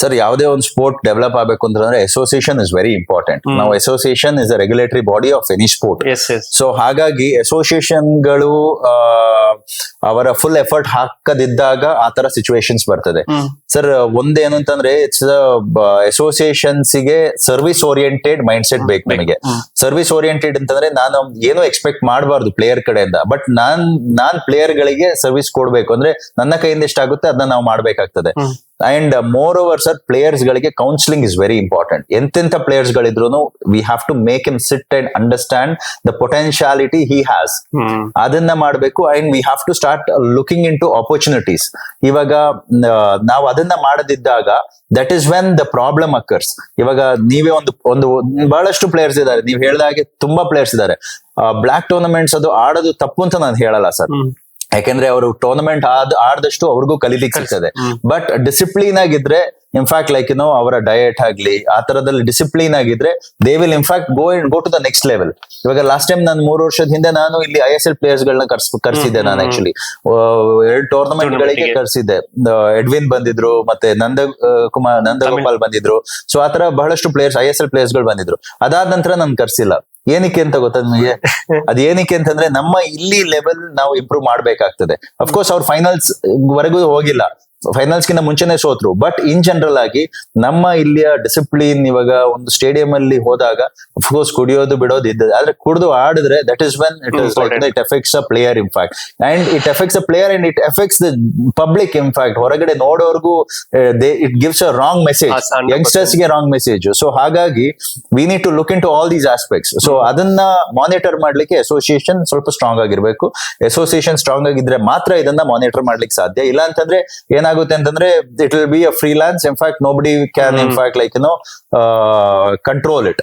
Sir ಯಾವುದೇ ಒಂದು sport develop ಆಗಬೇಕು ಅಂತಂದ್ರೆ ಅಸೋಸಿಯೇಷನ್ ಇಸ್ ವೆರಿ ಇಂಪಾರ್ಟೆಂಟ್. ನಾವು association is a regulatory body of any sport. Yes yes so ಹಾಗಾಗಿ ಅಸೋಸಿಯೇಷನ್ಗಳು ಅವರ ಫುಲ್ ಎಫರ್ಟ್ ಹಾಕದಿದ್ದಾಗ ಆ ತರ ಸಿಚುವೇಶನ್ಸ್ ಬರ್ತದೆ. ಸರ್ ಒಂದೇನು ಅಂತಂದ್ರೆ ಇಟ್ಸ್ ಅಸೋಸಿಯೇಷನ್ಸ್ ಗೆ ಸರ್ವಿಸ್ ಓರಿಯೆಂಟೆಡ್ ಮೈಂಡ್ ಸೆಟ್ ಬೇಕು ನಮಗೆ. ಸರ್ವಿಸ್ ಓರಿಯೆಂಟೆಡ್ ಅಂತಂದ್ರೆ ನಾನು ಏನು ಎಕ್ಸ್ಪೆಕ್ಟ್ ಮಾಡಬಾರ್ದು ಪ್ಲೇಯರ್ ಕಡೆಯಿಂದ, ಬಟ್ ನಾನ್ ಪ್ಲೇಯರ್ ಗಳಿಗೆ ಸರ್ವಿಸ್ ಕೊಡ್ಬೇಕು ಅಂದ್ರೆ ನನ್ನ ಕೈಯಿಂದ ಎಷ್ಟಾಗುತ್ತೆ ಅದನ್ನ ನಾವು ಮಾಡ್ಬೇಕಾಗ್ತದೆ. And moreover sir players ಗಳಿಗೆ ಕೌನ್ಸಿಲಿಂಗ್ ಇಸ್ ವೆರಿ ಇಂಪಾರ್ಟೆಂಟ್. ಎಂತೆಂಥ ಪ್ಲೇಯರ್ಸ್ ಗಳಿದ್ರು we have to make him sit and understand the potentiality he has. ಅದನ್ನ ಮಾಡಬೇಕು. And we have to start looking into opportunities. ಇವಾಗ ನಾವು ಅದನ್ನ ಮಾಡದಿದ್ದಾಗ that is when the problem occurs. ಇವಾಗ ನೀವೇ ಒಂದು ಬಹಳಷ್ಟು ಪ್ಲೇಯರ್ಸ್ ಇದ್ದಾರೆ, ನೀವು ಹೇಳಿದ ಹಾಗೆ ತುಂಬಾ ಪ್ಲೇಯರ್ಸ್ ಇದ್ದಾರೆ. ಬ್ಲಾಕ್ ಟೂರ್ನಮೆಂಟ್ಸ್ ಅದು ಆಡೋದು ತಪ್ಪು ಅಂತ ನಾನು ಹೇಳಲ್ಲ ಸರ್, ಯಾಕಂದ್ರೆ ಅವರು ಟೂರ್ನಮೆಂಟ್ ಆಡದಷ್ಟು ಅವ್ರಿಗೂ ಕಲೀಲಿಕ್ಕೆ ಸಿಗ್ತದೆ. ಬಟ್ ಡಿಸಿಪ್ಲಿನ್ ಆಗಿದ್ರೆ ಇನ್ಫ್ಯಾಕ್ಟ್ ಲೈಕ್ ಅವರ ಡಯಟ್ ಆಗ್ಲಿ ಆ ತರದಲ್ಲಿ ಡಿಸಿಪ್ಲಿನ್ ಆಗಿದ್ರೆ they will in fact go to the next level. ಇವಾಗ ಲಾಸ್ಟ್ ಟೈಮ್ ನಾನು 3 ವರ್ಷದ ಹಿಂದೆ ನಾನು ಇಲ್ಲಿ ISL ಪ್ಲೇಯರ್ಸ್ ಗಳನ್ನ ಕರ್ಸಿದ್ದೆ. ನಾನು ಆಕ್ಚುಲಿ 2 ಟೂರ್ನಮೆಂಟ್ ಗಳಿಗೆ ಕರ್ಸಿದ್ದೆ. ಎಡ್ವಿನ್ ಬಂದಿದ್ರು, ಮತ್ತೆ ನಂದಗೋಪಾಲ್ ಬಂದಿದ್ರು. ಸೊ ಆತರ ಬಹಳಷ್ಟು ಪ್ಲೇಯರ್ಸ್ ISL ಪ್ಲೇಯರ್ಸ್ ಗಳು ಬಂದಿದ್ರು. ಅದಾದ ನಂತರ ನಾನು ಕರ್ಸಿಲ್ಲ. ಏನಕ್ಕೆ ಅಂತ ಗೊತ್ತಾ ನಿಮಗೆ? ಅದೇನಕ್ಕೆ ಅಂತಂದ್ರೆ ನಮ್ಮ ಇಲ್ಲಿ ಲೆವೆಲ್ ನಾವು ಇಂಪ್ರೂವ್ ಮಾಡ್ಬೇಕಾಗ್ತದೆ. ಅಫ್ಕೋರ್ಸ್ ಅವ್ರು ಫೈನಲ್ಸ್ ವರೆಗೂ ಹೋಗಿಲ್ಲ, ಫೈನಲ್ಸ್ ಗಿಂತ ಮುಂಚೆನೆ ಸೋತ್ರು. ಬಟ್ ಇನ್ ಜನರಲ್ ಆಗಿ ನಮ್ಮ ಇಲ್ಲಿಯ ಡಿಸಿಪ್ಲಿನ್ ಇವಾಗ ಒಂದು ಸ್ಟೇಡಿಯಂ ಅಲ್ಲಿ ಹೋದಾಗ ಅಫ್ಕೋರ್ಸ್ ಕುಡಿಯೋದು ಬಿಡೋದು ಇದ್ದದೆ, ಆದ್ರೆ ಕುಡಿದು ಆಡಿದ್ರೆ that is when it is like it affects a player in fact. And it affects a player and it affects the public in fact. ಹೊರಗಡೆ ನೋಡೋರ್ಗು it gives a wrong message, youngsters ಗೆ ರಾಂಗ್ ಮೆಸೇಜ್. ಸೊ ಹಾಗಾಗಿ we need to look into all these aspects. So ಅದನ್ನ monitor ಮಾಡ್ಲಿಕ್ಕೆ association ಸ್ವಲ್ಪ strong ಆಗಿರ್ಬೇಕು. Association strong ಆಗಿದ್ರೆ ಮಾತ್ರ ಇದನ್ನ ಮಾನಿಟರ್ ಮಾಡ್ಲಿಕ್ಕೆ ಸಾಧ್ಯ. ಇಲ್ಲ ಅಂತಂದ್ರೆ ಏನಾಗುತ್ತೆ ಅಂತಂದ್ರೆ it will be a freelance. In fact nobody can in fact like control it.